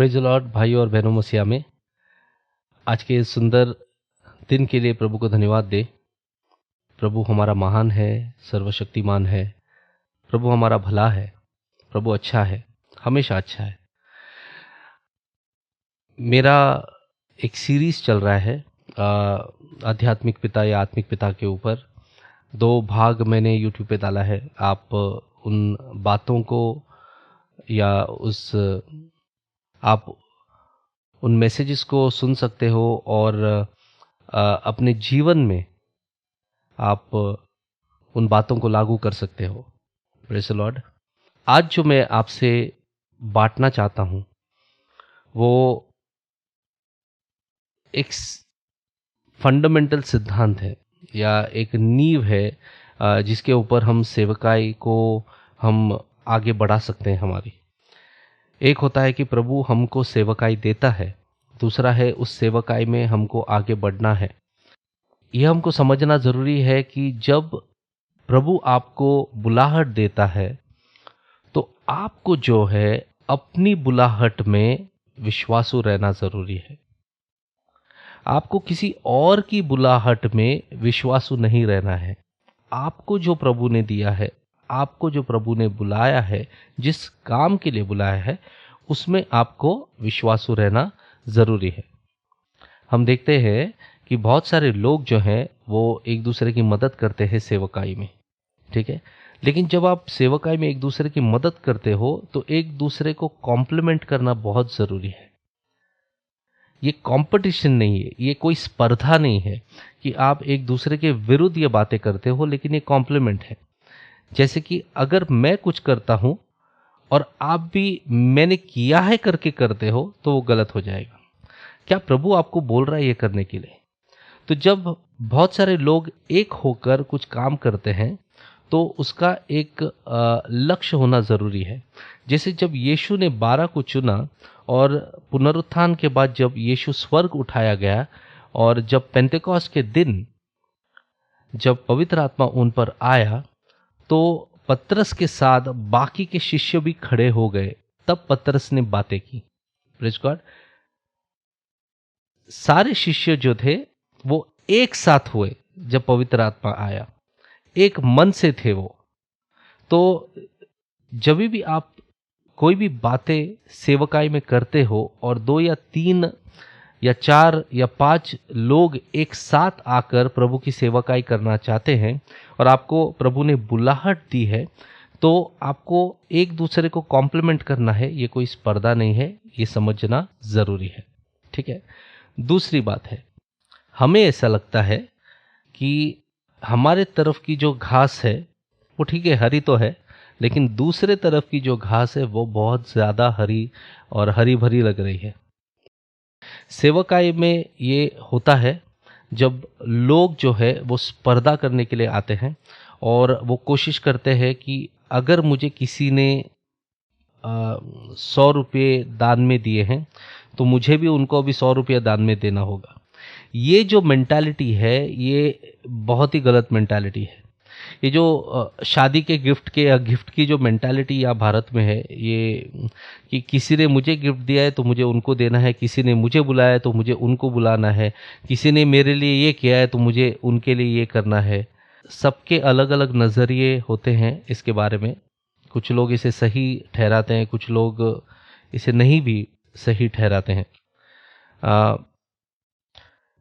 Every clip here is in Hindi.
प्रेज़ द लॉर्ड भाइयों और बहनों मसीहा में। आज के इस सुंदर दिन के लिए प्रभु को धन्यवाद दे। प्रभु हमारा महान है, सर्वशक्तिमान है। प्रभु हमारा भला है। प्रभु अच्छा है, हमेशा अच्छा है। मेरा एक सीरीज चल रहा है आध्यात्मिक पिता या आत्मिक पिता के ऊपर। 2 भाग मैंने यूट्यूब पे डाला है। आप उन बातों को या आप उन मैसेजेस को सुन सकते हो और अपने जीवन में आप उन बातों को लागू कर सकते हो। Praise the Lord. आज जो मैं आपसे बांटना चाहता हूँ वो एक फंडामेंटल सिद्धांत है या एक नींव है जिसके ऊपर हम सेवकाई को हम आगे बढ़ा सकते हैं हमारी। एक होता है कि प्रभु हमको सेवकाई देता है, दूसरा है उस सेवकाई में हमको आगे बढ़ना है। यह हमको समझना ज़रूरी है कि जब प्रभु आपको बुलाहट देता है तो आपको जो है अपनी बुलाहट में विश्वासु रहना ज़रूरी है। आपको किसी और की बुलाहट में विश्वासु नहीं रहना है। आपको जो प्रभु ने दिया है, आपको जो प्रभु ने बुलाया है, जिस काम के लिए बुलाया है, उसमें आपको विश्वासु रहना ज़रूरी है। हम देखते हैं कि बहुत सारे लोग जो हैं वो एक दूसरे की मदद करते हैं सेवकाई में, ठीक है। लेकिन जब आप सेवकाई में एक दूसरे की मदद करते हो तो एक दूसरे को कॉम्प्लीमेंट करना बहुत ज़रूरी है। ये कंपटीशन नहीं है, ये कोई स्पर्धा नहीं है कि आप एक दूसरे के विरुद्ध ये बातें करते हो, लेकिन ये कॉम्प्लीमेंट है। जैसे कि अगर मैं कुछ करता हूं और आप भी मैंने किया है करके करते हो तो वो गलत हो जाएगा। क्या प्रभु आपको बोल रहा है ये करने के लिए? तो जब बहुत सारे लोग एक होकर कुछ काम करते हैं तो उसका एक लक्ष्य होना ज़रूरी है। जैसे जब यीशु ने 12 को चुना और पुनरुत्थान के बाद जब यीशु स्वर्ग उठाया गया और जब पेंटेकोस्ट के दिन जब पवित्र आत्मा उन पर आया तो पतरस के साथ बाकी के शिष्य भी खड़े हो गए। तब पतरस ने बातें की। Praise God. सारे शिष्य जो थे वो एक साथ हुए जब पवित्र आत्मा आया, एक मन से थे वो। तो जब भी आप कोई भी बातें सेवकाई में करते हो और 2 या 3 या 4 या 5 लोग एक साथ आकर प्रभु की सेवकाई करना चाहते हैं और आपको प्रभु ने बुलाहट दी है तो आपको एक दूसरे को कॉम्प्लीमेंट करना है। ये कोई स्पर्धा नहीं है, ये समझना ज़रूरी है, ठीक है। दूसरी बात है, हमें ऐसा लगता है कि हमारे तरफ की जो घास है वो ठीक है, हरी तो है, लेकिन दूसरे तरफ की जो घास है वो बहुत ज़्यादा हरी और हरी भरी लग रही है। सेवकाई में ये होता है जब लोग जो है वो स्पर्धा करने के लिए आते हैं और वो कोशिश करते हैं कि अगर मुझे किसी ने 100 रुपये दान में दिए हैं तो मुझे भी उनको अभी 100 रुपये दान में देना होगा। ये जो मेंटालिटी है ये बहुत ही गलत मेंटालिटी है। ये जो शादी के गिफ्ट के या गिफ्ट की जो मेंटालिटी यहाँ भारत में है, ये कि किसी ने मुझे गिफ्ट दिया है तो मुझे उनको देना है, किसी ने मुझे बुलाया है तो मुझे उनको बुलाना है, किसी ने मेरे लिए ये किया है तो मुझे उनके लिए ये करना है। सबके अलग अलग नज़रिए होते हैं इसके बारे में। कुछ लोग इसे सही ठहराते हैं, कुछ लोग इसे नहीं भी सही ठहराते हैं।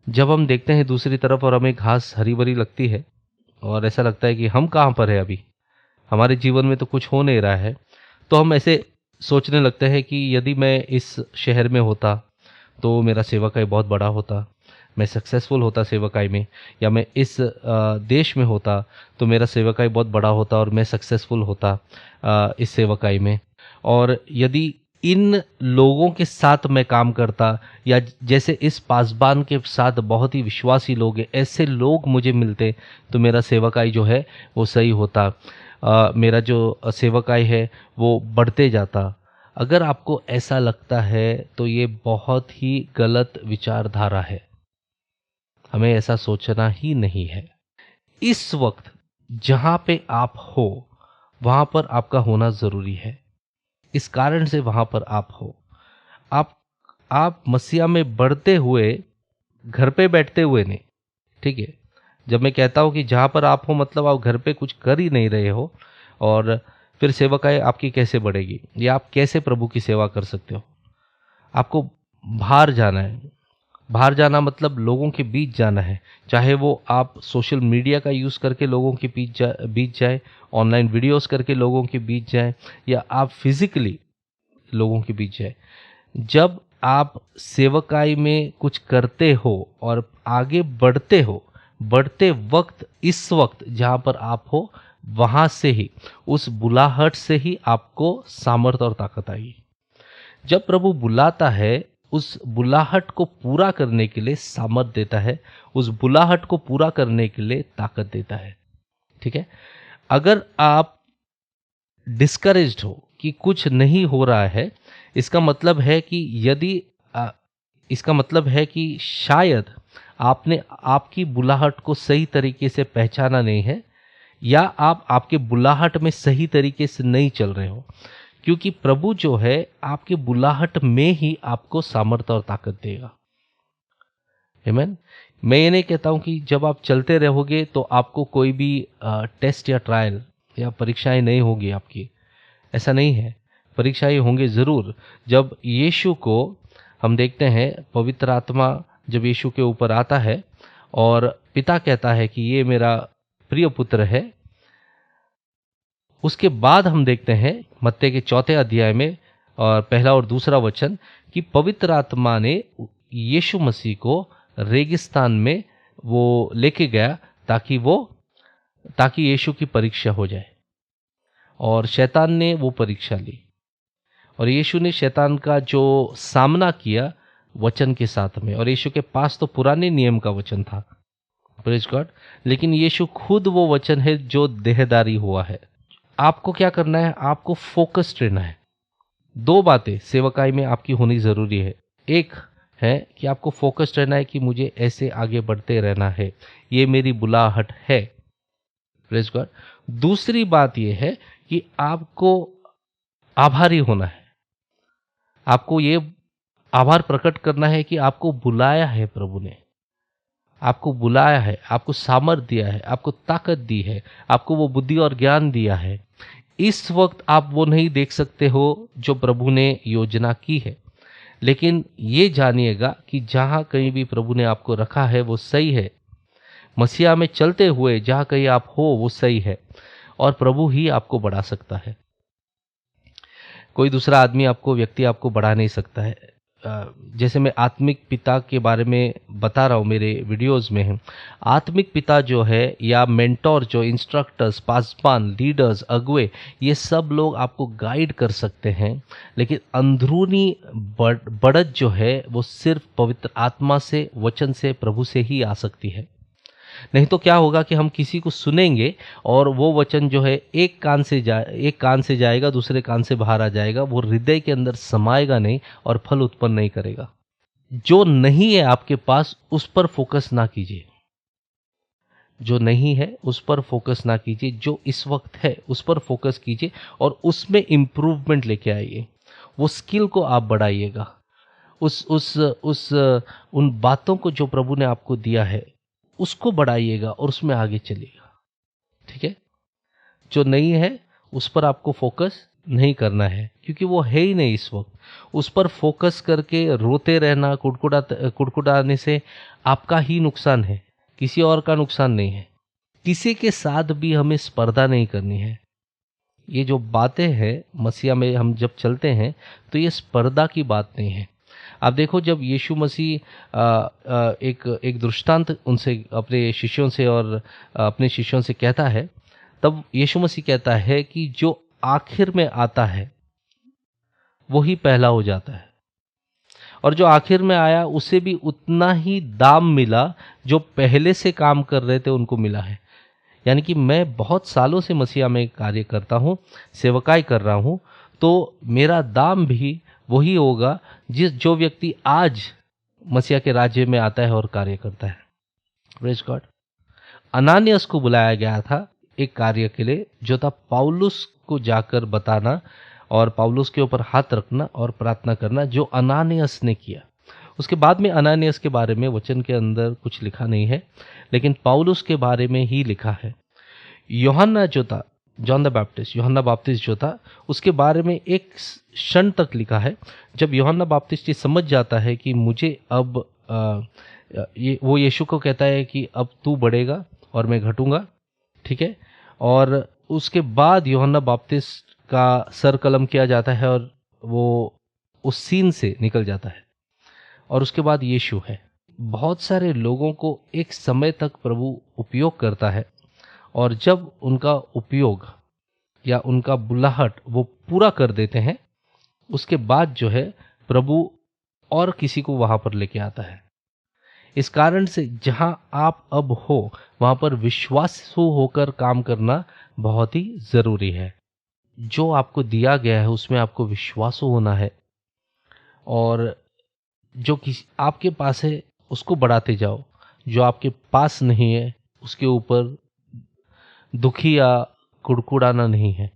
जब हम देखते हैं दूसरी तरफ और हमें घास हरी भरी लगती है और ऐसा लगता है कि हम कहाँ पर है, अभी हमारे जीवन में तो कुछ हो नहीं रहा है, तो हम ऐसे सोचने लगते हैं कि यदि मैं इस शहर में होता तो मेरा सेवकाई बहुत बड़ा होता, मैं सक्सेसफुल होता सेवकाई में, या मैं इस देश में होता तो मेरा सेवकाई बहुत बड़ा होता और मैं सक्सेसफुल होता इस सेवकाई में। और यदि इन लोगों के साथ मैं काम करता या जैसे इस पासबान के साथ बहुत ही विश्वासी लोग हैं, ऐसे लोग मुझे मिलते तो मेरा सेवकाई जो है वो सही होता। मेरा जो सेवकाई है वो बढ़ते जाता। अगर आपको ऐसा लगता है तो ये बहुत ही गलत विचारधारा है। हमें ऐसा सोचना ही नहीं है। इस वक्त जहाँ पे आप हो वहाँ पर आपका होना ज़रूरी है। इस कारण से वहाँ पर आप हो। आप आप मसीहा में बढ़ते हुए घर पे बैठते हुए नहीं, ठीक है। जब मैं कहता हूँ कि जहाँ पर आप हो मतलब आप घर पे कुछ कर ही नहीं रहे हो, और फिर सेवकाई आपकी कैसे बढ़ेगी, या आप कैसे प्रभु की सेवा कर सकते हो। आपको बाहर जाना है। बाहर जाना मतलब लोगों के बीच जाना है, चाहे वो आप सोशल मीडिया का यूज़ करके लोगों के बीच जाए, ऑनलाइन वीडियोस करके लोगों के बीच जाए, या आप फिजिकली लोगों के बीच जाए। जब आप सेवकाई में कुछ करते हो और आगे बढ़ते हो, बढ़ते वक्त, इस वक्त जहाँ पर आप हो, वहाँ से ही, उस बुलाहट से ही आपको सामर्थ और ताकत आएगी। जब प्रभु बुलाता है, उस बुलाहट को पूरा करने के लिए सामर्थ देता है, उस बुलाहट को पूरा करने के लिए ताकत देता है, ठीक है। अगर आप डिस्करेज्ड हो कि कुछ नहीं हो रहा है, इसका मतलब है कि यदि इसका मतलब है कि शायद आपने आपकी बुलाहट को सही तरीके से पहचाना नहीं है, या आप आपके बुलाहट में सही तरीके से नहीं चल रहे हो, क्योंकि प्रभु जो है आपके बुलाहट में ही आपको सामर्थ्य और ताकत देगा। आमीन। मैं ये नहीं कहता हूं कि जब आप चलते रहोगे तो आपको कोई भी टेस्ट या ट्रायल या परीक्षाएं नहीं होगी आपकी, ऐसा नहीं है। परीक्षाएं होंगे ज़रूर। जब यीशु को हम देखते हैं, पवित्र आत्मा जब यीशु के ऊपर आता है और पिता कहता है कि ये मेरा प्रिय पुत्र है, उसके बाद हम देखते हैं मत्ती के 4 अध्याय में और पहला और दूसरा वचन कि पवित्र आत्मा ने यीशु मसीह को रेगिस्तान में वो लेके गया ताकि यीशु की परीक्षा हो जाए, और शैतान ने वो परीक्षा ली, और यीशु ने शैतान का जो सामना किया वचन के साथ में। और यीशु के पास तो पुराने नियम का वचन था, प्रेज गॉड, लेकिन यीशु खुद वो वचन है जो देहधारी हुआ है। आपको क्या करना है? आपको फोकस्ड रहना है। दो बातें सेवकाई में आपकी होनी जरूरी है। एक है कि आपको फोकस्ड रहना है कि मुझे ऐसे आगे बढ़ते रहना है, ये मेरी बुलाहट है, प्रेज गॉड। दूसरी बात यह है कि आपको आभारी होना है। आपको ये आभार प्रकट करना है कि आपको बुलाया है प्रभु ने, आपको बुलाया है, आपको सामर्थ दिया है, आपको ताकत दी है, आपको वो बुद्धि और ज्ञान दिया है। इस वक्त आप वो नहीं देख सकते हो जो प्रभु ने योजना की है, लेकिन ये जानिएगा कि जहाँ कहीं भी प्रभु ने आपको रखा है वो सही है। मसीहा में चलते हुए जहाँ कहीं आप हो वो सही है, और प्रभु ही आपको बढ़ा सकता है। कोई दूसरा आदमी आपको, व्यक्ति आपको बढ़ा नहीं सकता है। जैसे मैं आत्मिक पिता के बारे में बता रहा हूँ, मेरे वीडियोस में है, आत्मिक पिता जो है या मेंटोर, जो इंस्ट्रक्टर्स, पासवान, लीडर्स, अगुए, ये सब लोग आपको गाइड कर सकते हैं, लेकिन अंदरूनी बढ़त जो है वो सिर्फ पवित्र आत्मा से, वचन से, प्रभु से ही आ सकती है। नहीं तो क्या होगा कि हम किसी को सुनेंगे और वो वचन जो है एक कान से जाएगा, दूसरे कान से बाहर आ जाएगा, वो हृदय के अंदर समाएगा नहीं और फल उत्पन्न नहीं करेगा। जो नहीं है आपके पास उस पर फोकस ना कीजिए, जो नहीं है उस पर फोकस ना कीजिए, जो इस वक्त है उस पर फोकस कीजिए और उसमें इम्प्रूवमेंट लेके आइए। वो स्किल को आप बढ़ाइएगा, उस उन बातों को जो प्रभु ने आपको दिया है उसको बढ़ाइएगा और उसमें आगे चलिएगा, ठीक है। जो नहीं है उस पर आपको फोकस नहीं करना है, क्योंकि वो है ही नहीं इस वक्त। उस पर फोकस करके रोते रहना, कुड़कुड़ाने से आपका ही नुकसान है, किसी और का नुकसान नहीं है। किसी के साथ भी हमें स्पर्धा नहीं करनी है। ये जो बातें हैं मसीहा में हम जब चलते हैं तो ये स्पर्धा की बात नहीं है। आप देखो, जब यीशु मसीह एक दृष्टांत उनसे, अपने शिष्यों से और अपने शिष्यों से कहता है, तब यीशु मसीह कहता है कि जो आखिर में आता है वही पहला हो जाता है, और जो आखिर में आया उसे भी उतना ही दाम मिला जो पहले से काम कर रहे थे उनको मिला है। यानी कि मैं बहुत सालों से मसीहा में कार्य करता हूँ, सेवकाई कर रहा हूँ, तो मेरा दाम भी वही होगा जो व्यक्ति आज मसीहा के राज्य में आता है और कार्य करता है। Praise God. अनानियास को बुलाया गया था एक कार्य के लिए, जो था पौलुस को जाकर बताना और पौलुस के ऊपर हाथ रखना और प्रार्थना करना, जो अनानियास ने किया। उसके बाद में अनानियास के बारे में वचन के अंदर कुछ लिखा नहीं है, लेकिन पौलुस के बारे में ही लिखा है। यूहन्ना जो था, जॉन द बैप्टिस्ट, यूहन्ना बाप्तिस्ट जो था, उसके बारे में एक क्षण तक लिखा है जब यूहन्ना बाप्तिस्ट ये समझ जाता है कि मुझे अब वो यीशु को कहता है कि अब तू बढ़ेगा और मैं घटूंगा, ठीक है। और उसके बाद यूहन्ना बाप्तिस्ट का सर कलम किया जाता है और वो उस सीन से निकल जाता है, और उसके बाद यीशु है। बहुत सारे लोगों को एक समय तक प्रभु उपयोग करता है, और जब उनका उपयोग या उनका बुलाहट वो पूरा कर देते हैं, उसके बाद जो है प्रभु और किसी को वहां पर लेके आता है। इस कारण से जहां आप अब हो वहां पर विश्वासु होकर काम करना बहुत ही जरूरी है। जो आपको दिया गया है उसमें आपको विश्वासु होना है, और जो किसी आपके पास है उसको बढ़ाते जाओ। जो आपके पास नहीं है उसके ऊपर दुखी या कुड़कुड़ाना नहीं है।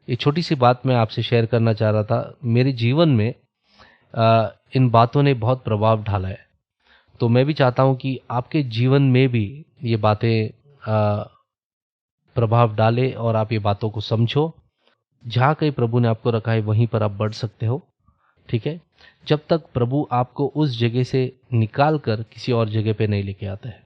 ये छोटी सी बात मैं आपसे शेयर करना चाह रहा था। मेरे जीवन में इन बातों ने बहुत प्रभाव डाला है, तो मैं भी चाहता हूं कि आपके जीवन में भी ये बातें प्रभाव डाले और आप ये बातों को समझो। जहाँ कहीं प्रभु ने आपको रखा है वहीं पर आप बढ़ सकते हो, ठीक है, जब तक प्रभु आपको उस जगह से निकाल कर किसी और जगह पे नहीं लेके आता है।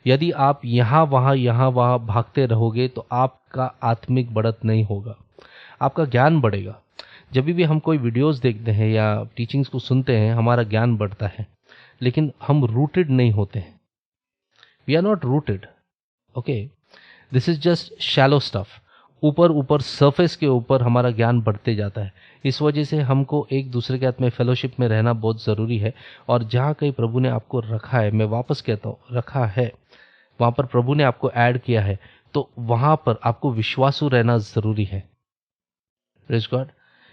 यदि आप यहाँ वहाँ भागते रहोगे तो आपका आत्मिक बढ़त नहीं होगा, आपका ज्ञान बढ़ेगा। जब भी हम कोई वीडियोस देखते हैं या टीचिंग्स को सुनते हैं, हमारा ज्ञान बढ़ता है, लेकिन हम रूटेड नहीं होते हैं। We are not rooted, okay, this is just shallow stuff. ऊपर ऊपर सरफेस के ऊपर हमारा ज्ञान बढ़ते जाता है। इस वजह से हमको एक दूसरे के साथ में फेलोशिप में रहना बहुत ज़रूरी है। और जहाँ कहीं प्रभु ने आपको रखा है, मैं वापस कहता हूँ रखा है, वहाँ पर प्रभु ने आपको ऐड किया है, तो वहाँ पर आपको विश्वासु रहना ज़रूरी है। Praise God.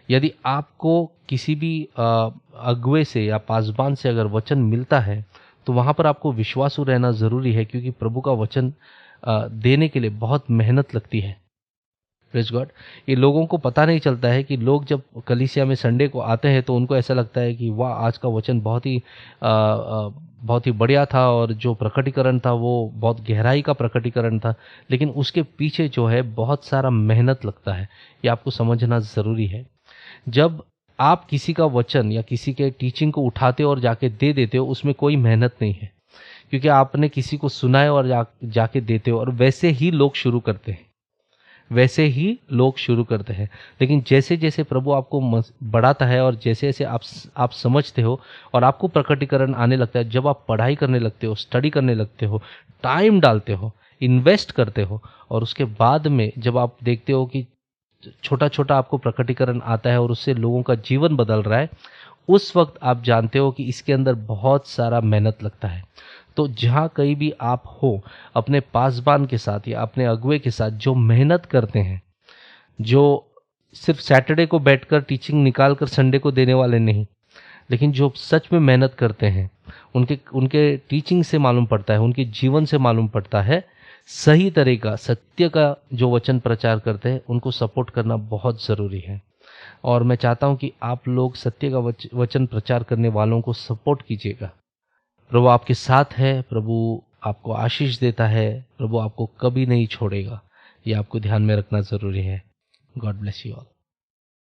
यदि आपको किसी भी अगुवे से या पासबान से अगर वचन मिलता है, तो वहाँ पर आपको विश्वासु रहना ज़रूरी है, क्योंकि प्रभु का वचन देने के लिए बहुत मेहनत लगती है। Praise God. ये लोगों को पता नहीं चलता है कि लोग जब कलीसिया में संडे को आते हैं तो उनको ऐसा लगता है कि वाह, आज का वचन बहुत ही बढ़िया था, और जो प्रकटीकरण था वो बहुत गहराई का प्रकटीकरण था, लेकिन उसके पीछे जो है बहुत सारा मेहनत लगता है। ये आपको समझना ज़रूरी है। जब आप किसी का वचन या किसी के टीचिंग को उठाते हो और जाके दे देते हो, उसमें कोई मेहनत नहीं है, क्योंकि आपने किसी को सुना है और जाके देते हो, और वैसे ही लोग शुरू करते हैं, वैसे ही लोग शुरू करते हैं। लेकिन जैसे जैसे प्रभु आपको बढ़ाता है और जैसे जैसे आप समझते हो और आपको प्रकटीकरण आने लगता है, जब आप पढ़ाई करने लगते हो, स्टडी करने लगते हो, टाइम डालते हो, इन्वेस्ट करते हो, और उसके बाद में जब आप देखते हो कि छोटा छोटा आपको प्रकटीकरण आता है और उससे लोगों का जीवन बदल रहा है, उस वक्त आप जानते हो कि इसके अंदर बहुत सारा मेहनत लगता है। तो जहाँ कहीं भी आप हो, अपने पासबान के साथ या अपने अगुवे के साथ जो मेहनत करते हैं, जो सिर्फ सैटरडे को बैठकर टीचिंग निकाल कर संडे को देने वाले नहीं, लेकिन जो सच में मेहनत करते हैं, उनके टीचिंग से मालूम पड़ता है, उनके जीवन से मालूम पड़ता है सही तरीका, सत्य का जो वचन प्रचार करते हैं, उनको सपोर्ट करना बहुत ज़रूरी है। और मैं चाहता हूं कि आप लोग सत्य का वचन प्रचार करने वालों को सपोर्ट कीजिएगा। प्रभु आपके साथ है, प्रभु आपको आशीष देता है, प्रभु आपको कभी नहीं छोड़ेगा। ये आपको ध्यान में रखना ज़रूरी है। God bless you all.